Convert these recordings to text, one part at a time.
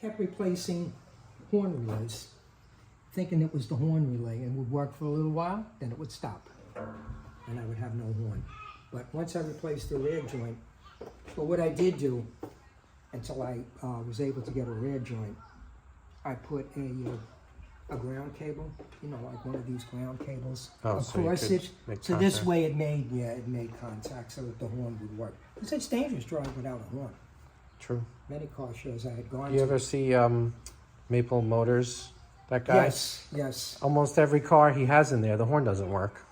kept replacing horn relays, thinking it was the horn relay and would work for a little while, then it would stop. And I would have no horn. But once I replaced the rear joint, but what I did do, until I was able to get a rear joint, I put a ground cable, you know, like one of these ground cables across it. So this way it made contact so that the horn would work. Because it's dangerous driving without a horn. True. Many car shows I had gone to. You ever see Maple Motors, that guy? Yes, yes. Almost every car he has in there, the horn doesn't work.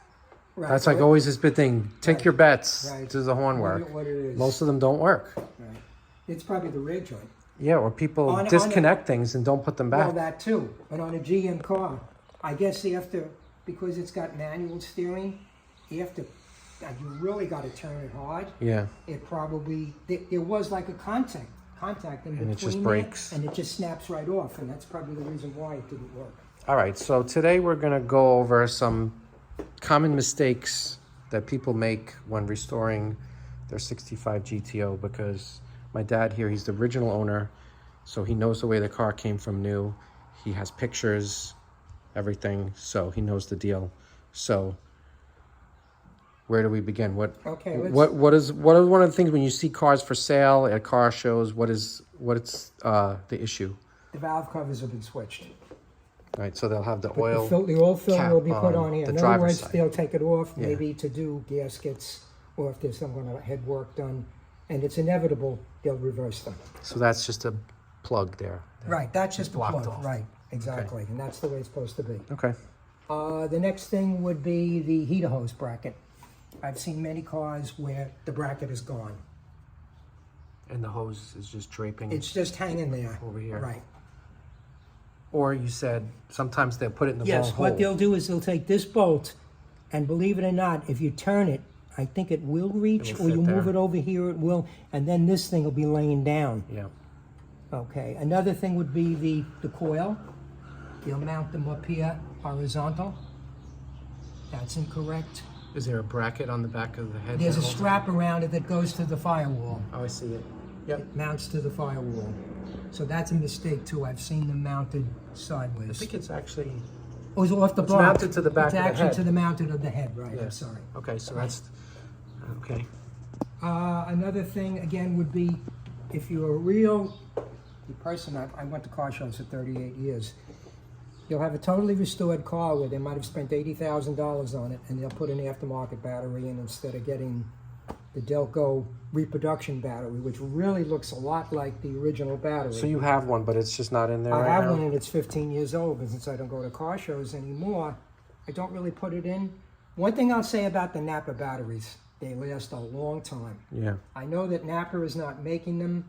Right. That's like always his big thing. Take your bets. Right. Does the horn work? What it is. Most of them don't work. Right. It's probably the rear joint. Yeah, or people disconnect things and don't put them back. Well, that too. And on a GM car, I guess you have to, because it's got manual steering, you have to, you really got to turn it hard. Yeah. It probably, there was like a contact in between. And it just breaks. And it just snaps right off. And that's probably the reason why it didn't work. All right, so today we're going to go over some common mistakes that people make when restoring their 65 GTO, because my dad here, he's the original owner, so he knows the way the car came from new. He has pictures, everything, so he knows the deal. So where do we begin? What is one of the things when you see cars for sale at car shows? What's the issue? The valve covers have been switched. Right, so they'll have the oil. The oil film will be put on here. The In other words, side. they'll take it off, maybe to do gaskets, or if there's some kind of head work done, and it's inevitable they'll reverse them. So that's just a plug there. Right, that's just a plug. off. Right, exactly, Okay. and that's the way it's supposed to be. Okay. The next thing would be the heater hose bracket. I've seen many cars where the bracket is gone. And the hose is just draping. It's just hanging there. Over here. Right. Or you said sometimes they'll put it in the Yes, wrong what hole. they'll do is they'll take this bolt, and believe it or not, if you turn it, I think it will reach, It will or you fit move there. it over here, it will, and then this thing will be laying down. Yeah. Okay, another thing would be the coil. You'll mount them up here horizontal. That's incorrect. Is there a bracket on the back of the head? There's a that holds strap around it that goes to the firewall. it? Oh, I see it. Yep. It mounts to the firewall. So that's a mistake too. I've seen them mounted sideways. I think it's actually... Oh, it's off the It's block. mounted to the back of the It's actually head. to the mounted of the head, right, Yeah. I'm sorry. Okay, so that's... Okay. Another thing, again, would be if you're a real person, I went to car shows for 38 years, you'll have a totally restored car where they might have spent $80,000 on it, and they'll put an aftermarket battery in instead of getting the Delco reproduction battery, which really looks a lot like the original battery. So you have one, but it's just not in there right I have now? one, and it's 15 years old, but since I don't go to car shows anymore, I don't really put it in. One thing I'll say about the Napa batteries, they last a long time. Yeah. I know that Napa is not making them,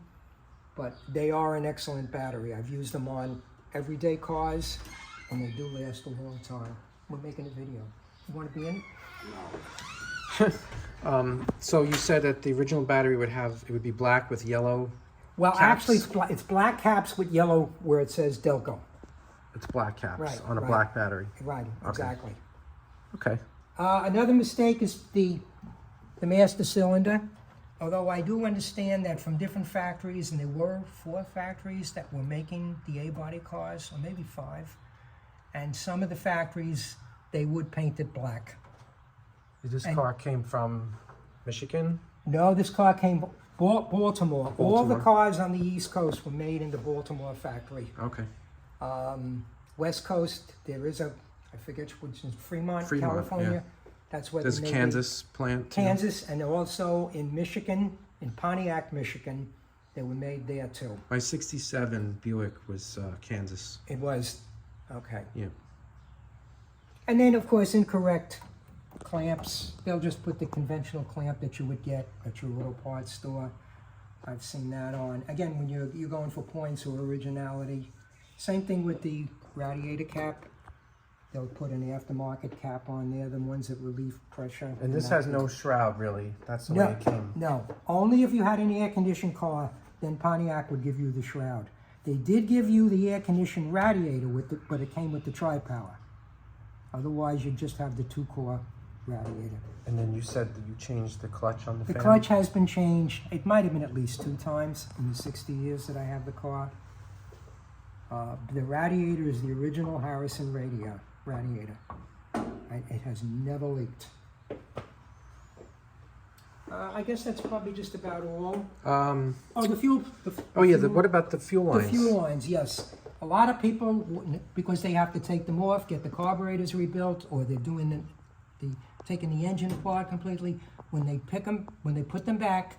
but they are an excellent battery. I've used them on everyday cars, and they do last a long time. We're making a video. You want to be in it? So you said that the original battery would be black with yellow. Well, caps? actually, it's black caps with yellow where it says Delco. It's black caps Right, on a right. black battery. Right, exactly. Okay. Another mistake is the master cylinder. Although I do understand that from different factories, and there were 4 factories that were making the A-body cars, or maybe 5, and some of the factories, they would paint it black. This car came from Michigan? No, this car came Baltimore. All the Baltimore. cars on the East Coast were made in the Baltimore factory. Okay. West Coast, there is I forget which is Fremont, Fremont, California. yeah. That's where There's a they made Kansas plant? too? Kansas, and also in Michigan, in Pontiac, Michigan, they were made there too. My 67 Buick was Kansas. It was, okay. Yeah. And then, of course, incorrect clamps. They'll just put the conventional clamp that you would get at your auto parts store. I've seen that on. Again, when you're going for points or originality. Same thing with the radiator cap. They'll put an aftermarket cap on there, the ones that relieve pressure. And this has no shroud, really. That's the way it came. No, only if you had an air-conditioned car, then Pontiac would give you the shroud. They did give you the air-conditioned radiator, but it came with the tri-power. Otherwise, you'd just have the 2-core radiator. And then you said that you changed the clutch on the fan? The clutch has been changed. It might have been at least 2 times in the 60 years that I have the car. The radiator is the original Harrison radiator. It has never leaked. I guess that's probably just about all. The fuel. What about the fuel lines? The fuel lines, yes. A lot of people, because they have to take them off, get the carburetors rebuilt, or they're doing taking the engine apart completely. When they put them back,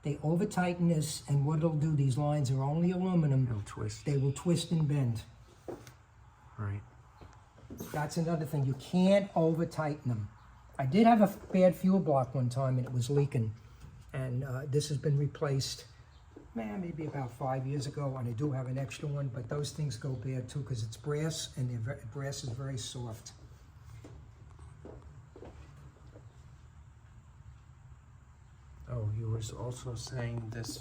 they over tighten this, and what it'll do, these lines are only aluminum. They'll twist. They will twist and bend. Right. That's another thing. You can't over tighten them. I did have a bad fuel block one time, and it was leaking. And this has been replaced, maybe about 5 years ago, and I do have an extra one, but those things go bad too, because it's brass, and brass is very soft. Oh, you were also saying this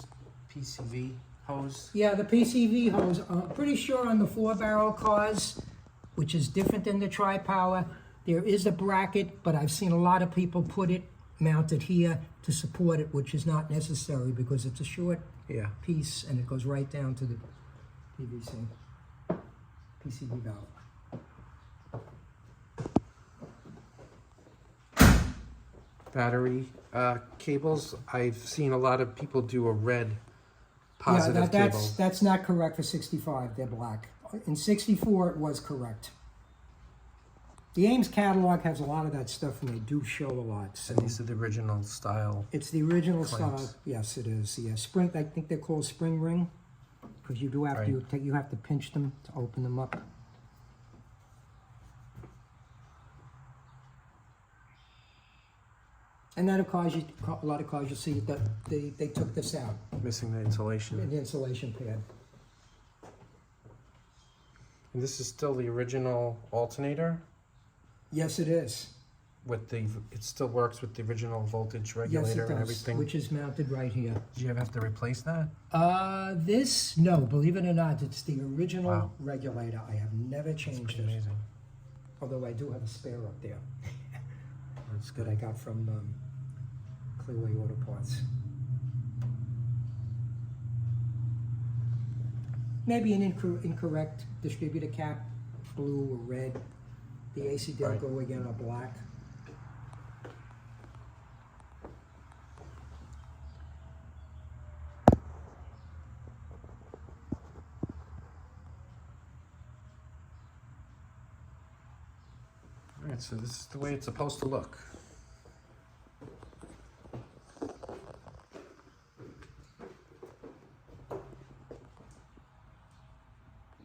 PCV hose? Yeah, the PCV hose, I'm pretty sure on the 4-barrel cars, which is different than the tri-power, there is a bracket, but I've seen a lot of people put it mounted here to support it, which is not necessary because it's a short piece and it goes right down to the PCV valve. Battery cables. I've seen a lot of people do a red positive cable. That's not correct for 65. They're black. In 64, it was correct. The Ames catalog has a lot of that stuff, and they do show a lot. So And these are the original style. it's the original clamps. style. Yes, it is. Yeah, spring. I think they're called spring ring, because you do have you have to pinch them to open them up. And then, of course, a lot of cars you'll see that they took this out, Missing the insulation. the insulation pad. And this is still the original alternator Yes, it is. with it still works with the original voltage Yes, regulator it and does, everything. which is mounted right here. Did you ever have to replace that? No, believe it or not, it's the original Wow. regulator. I have never It's changed pretty it. amazing. Although I do have a spare up there That's that good. I got from Clearway Auto Parts. Maybe an incorrect distributor cap, blue or red. The AC Delco again are black. All right, so this is the way it's supposed to look.